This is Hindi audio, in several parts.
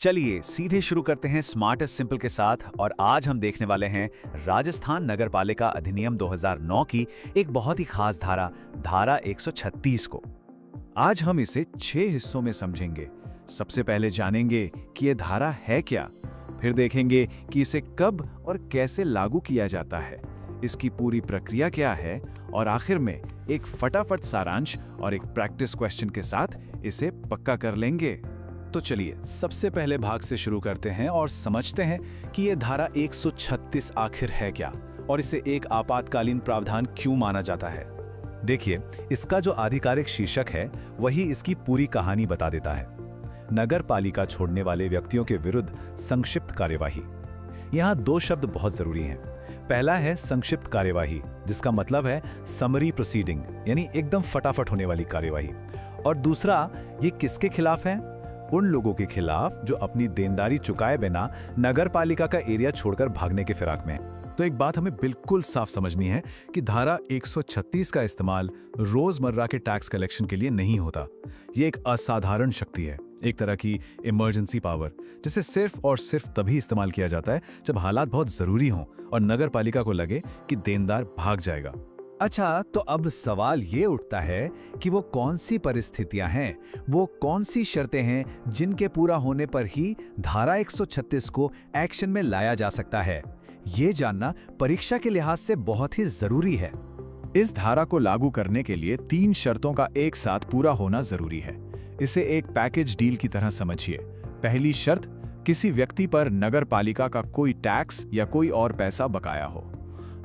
चलिए सीधे शुरू करते हैं स्मार्ट एस सिंपल के साथ। और आज हम देखने वाले हैं राजस्थान नगरपालिका अधिनियम 2009 की एक बहुत ही खास धारा, धारा 136 को। आज हम इसे 6 हिस्सों में समझेंगे। सबसे पहले जानेंगे कि यह धारा है क्या, फिर देखेंगे कि इसे कब और कैसे लागू किया जाता है, इसकी पूरी प्रक्रिया क्या है, और आखिर में एक फटाफट सारांश और एक प्रैक्टिस क्वेश्चन के साथ इसे पक्का कर लेंगे। तो चलिए सबसे पहले भाग से शुरू करते हैं और समझते हैं कि यह धारा 136 आखिर है क्या और इसे एक आपातकालीन प्रावधान क्यों माना जाता है। देखिए, इसका जो आधिकारिक शीर्षक है वही इसकी पूरी कहानी बता देता है। नगर पालिका छोड़ने वाले व्यक्तियों के विरुद्ध संक्षिप्त कार्यवाही। यहाँ 2 शब्द बहुत जरूरी हैं। पहला है संक्षिप्त कार्यवाही, जिसका मतलब है समरी प्रोसीडिंग, यानी एकदम फटाफट होने वाली कार्यवाही। और दूसरा, ये किसके खिलाफ है? उन लोगों के खिलाफ जो अपनी देनदारी चुकाए बिना नगर पालिका का एरिया छोड़कर भागने के फिराक में है। तो एक बात हमें बिल्कुल साफ समझनी है कि धारा 136 का इस्तेमाल रोजमर्रा के टैक्स कलेक्शन के लिए नहीं होता। ये एक असाधारण शक्ति है, एक तरह की इमरजेंसी पावर, जिसे सिर्फ और सिर्फ तभी इस्तेमाल किया जाता है जब हालात बहुत जरूरी हों और नगर पालिका को लगे कि देनदार भाग जाएगा। अच्छा, तो अब सवाल ये उठता है कि वो कौन सी परिस्थितियां हैं, वो कौन सी शर्तें हैं जिनके पूरा होने पर ही धारा 136 को एक्शन में लाया जा सकता है। ये जानना परीक्षा के लिहाज से बहुत ही जरूरी है। इस धारा को लागू करने के लिए 3 शर्तों का एक साथ पूरा होना जरूरी है। इसे एक पैकेज डील की तरह समझिए। पहली शर्त, किसी व्यक्ति पर नगर पालिका का कोई टैक्स या कोई और पैसा बकाया हो।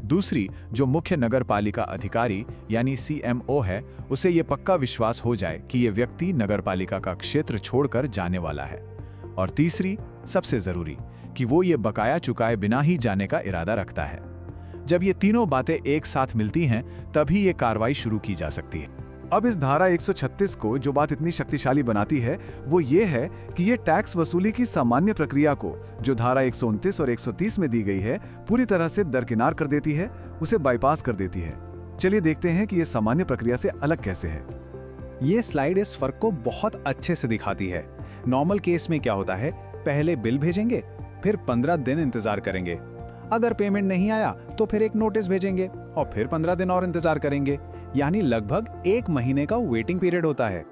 दूसरी, जो मुख्य नगर पालिका अधिकारी यानी CMO है, उसे ये पक्का विश्वास हो जाए कि ये व्यक्ति नगर पालिका का क्षेत्र छोड़कर जाने वाला है। और तीसरी, सबसे जरूरी, कि वो ये बकाया चुकाए बिना ही जाने का इरादा रखता है। जब ये तीनों बातें एक साथ मिलती हैं, तभी ये कार्रवाई शुरू की जा सकती है। अब इस धारा 136 को जो बात इतनी शक्तिशाली बनाती है वो ये है कि ये टैक्स वसूली की सामान्य प्रक्रिया को, जो धारा 129 और 130 में दी गई है, पूरी तरह से दरकिनार कर देती है, उसे बाईपास कर देती है। चलिए देखते हैं कि ये सामान्य प्रक्रिया से अलग कैसे है। ये स्लाइड इस फर्क को बहुत अच्छे से दिखाती है। नॉर्मल केस में क्या होता है, पहले बिल भेजेंगे, फिर 15 दिन इंतजार करेंगे। अगर पेमेंट नहीं आया तो फिर एक नोटिस भेजेंगे और फिर 15 दिन और इंतजार करेंगे, यानी लगभग 1 महीने का वेटिंग पीरियड होता है।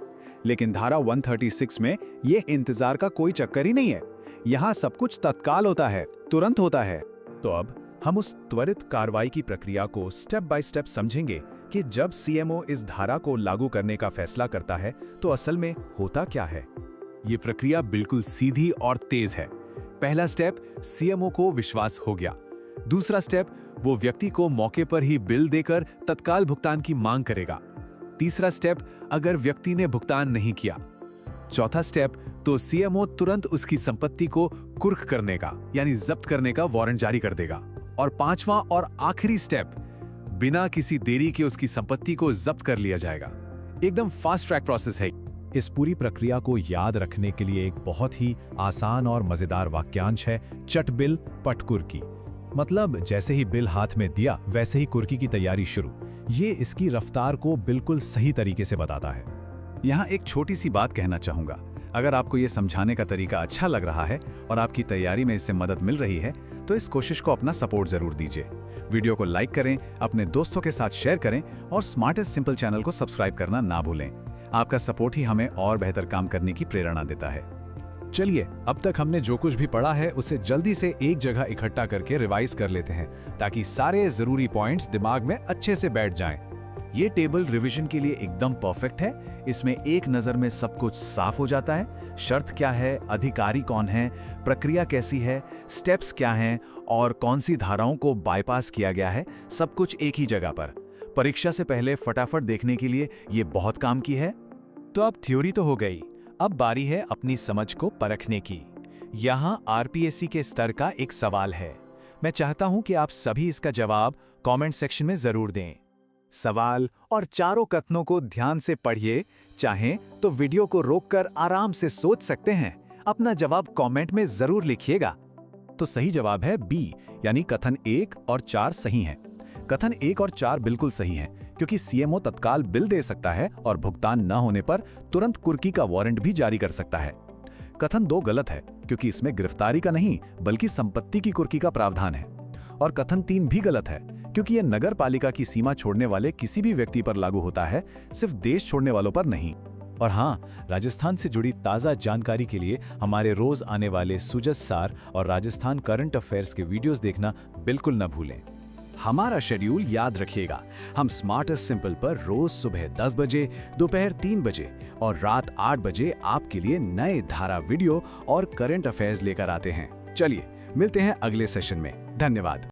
लेकिन धारा 136 में ये इंतजार का कोई चक्कर ही नहीं है। यहाँ सब कुछ तत्काल होता है, तुरंत होता है। तो अब हम उस त्वरित कार्रवाई की प्रक्रिया को स्टेप बाय स्टेप समझेंगे कि जब CMO इस धारा को लागू करने का फैसला करता है तो असल में होता क्या है। ये प्रक्रिया बिल्कुल सीधी और तेज है। पहला स्टेप, CMO को विश्वास हो गया। दूसरा स्टेप, वो व्यक्ति को मौके पर ही बिल देकर तत्काल भुगतान की मांग करेगा। तीसरा स्टेप, अगर व्यक्ति ने भुगतान नहीं किया। चौथा स्टेप, तो CMO तुरंत उसकी संपत्ति को कुर्क करने का यानी जब्त करने का वारंट जारी कर देगा। और पांचवा और आखिरी स्टेप, बिना किसी देरी के उसकी संपत्ति को जब्त कर लिया जाएगा। एकदम फास्ट ट्रैक प्रोसेस है। इस पूरी प्रक्रिया को याद रखने के लिए एक बहुत ही आसान और मजेदार वाक्यांश है, चट बिल पट कुर्की। मतलब जैसे ही बिल हाथ में दिया वैसे ही कुर्की की तैयारी शुरू। ये इसकी रफ्तार को बिल्कुल सही तरीके से बताता है। यहाँ एक छोटी सी बात कहना चाहूंगा। अगर आपको ये समझाने का तरीका अच्छा लग रहा है और आपकी तैयारी में इससे मदद मिल रही है तो इस कोशिश को अपना सपोर्ट जरूर दीजिए। वीडियो को लाइक करें, अपने दोस्तों के साथ शेयर करें और स्मार्ट एस सिंपल चैनल को सब्सक्राइब करना ना भूलें। आपका सपोर्ट ही हमें और बेहतर काम करने की प्रेरणा देता है। चलिए, अब तक हमने जो कुछ भी पढ़ा है उसे जल्दी से एक जगह इकट्ठा करके रिवाइज कर लेते हैं, ताकि सारे जरूरी पॉइंट्स दिमाग में अच्छे से बैठ जाएं। ये टेबल रिवीजन के लिए एकदम परफेक्ट है। इसमें एक नज़र में सब कुछ साफ हो जाता है। शर्त क्या है, अधिकारी कौन है, प्रक्रिया कैसी है, स्टेप्स क्या हैं और कौन सी धाराओं को बाईपास किया गया है, सब कुछ एक ही जगह पर। परीक्षा से पहले फटाफट देखने के लिए ये बहुत काम की है। तो अब थ्योरी तो हो गई, अब बारी है अपनी समझ को परखने की। यहाँ RPSC के स्तर का एक सवाल है। मैं चाहता हूं कि आप सभी इसका जवाब कमेंट सेक्शन में जरूर दें। सवाल और चारों कथनों को ध्यान से पढ़िए। चाहें तो वीडियो को रोककर आराम से सोच सकते हैं। अपना जवाब कमेंट में जरूर लिखिएगा। तो सही जवाब है B, यानी कथन 1 और 4 सही हैं। कथन 1 और 4 बिल्कुल सही हैं, क्योंकि CMO तत्काल बिल दे सकता है और भुगतान न होने पर तुरंत कुर्की का वारंट भी जारी कर सकता है। कथन 2 गलत है, क्योंकि इसमें गिरफ्तारी का नहीं बल्कि संपत्ति की कुर्की का प्रावधान है। और कथन 3 भी गलत है, क्योंकि यह नगर पालिका की सीमा छोड़ने वाले किसी भी व्यक्ति पर लागू होता है, सिर्फ देश छोड़ने वालों पर नहीं। और हाँ, राजस्थान से जुड़ी ताज़ा जानकारी के लिए हमारे रोज आने वाले सुजस सार और राजस्थान करंट अफेयर्स के वीडियोस देखना बिल्कुल न भूलें। हमारा शेड्यूल याद रखिएगा, हम स्मार्ट एज सिंपल पर रोज सुबह 10 बजे, दोपहर 3 बजे और रात 8 बजे आपके लिए नए धारा वीडियो और करंट अफेयर्स लेकर आते हैं। चलिए मिलते हैं अगले सेशन में। धन्यवाद।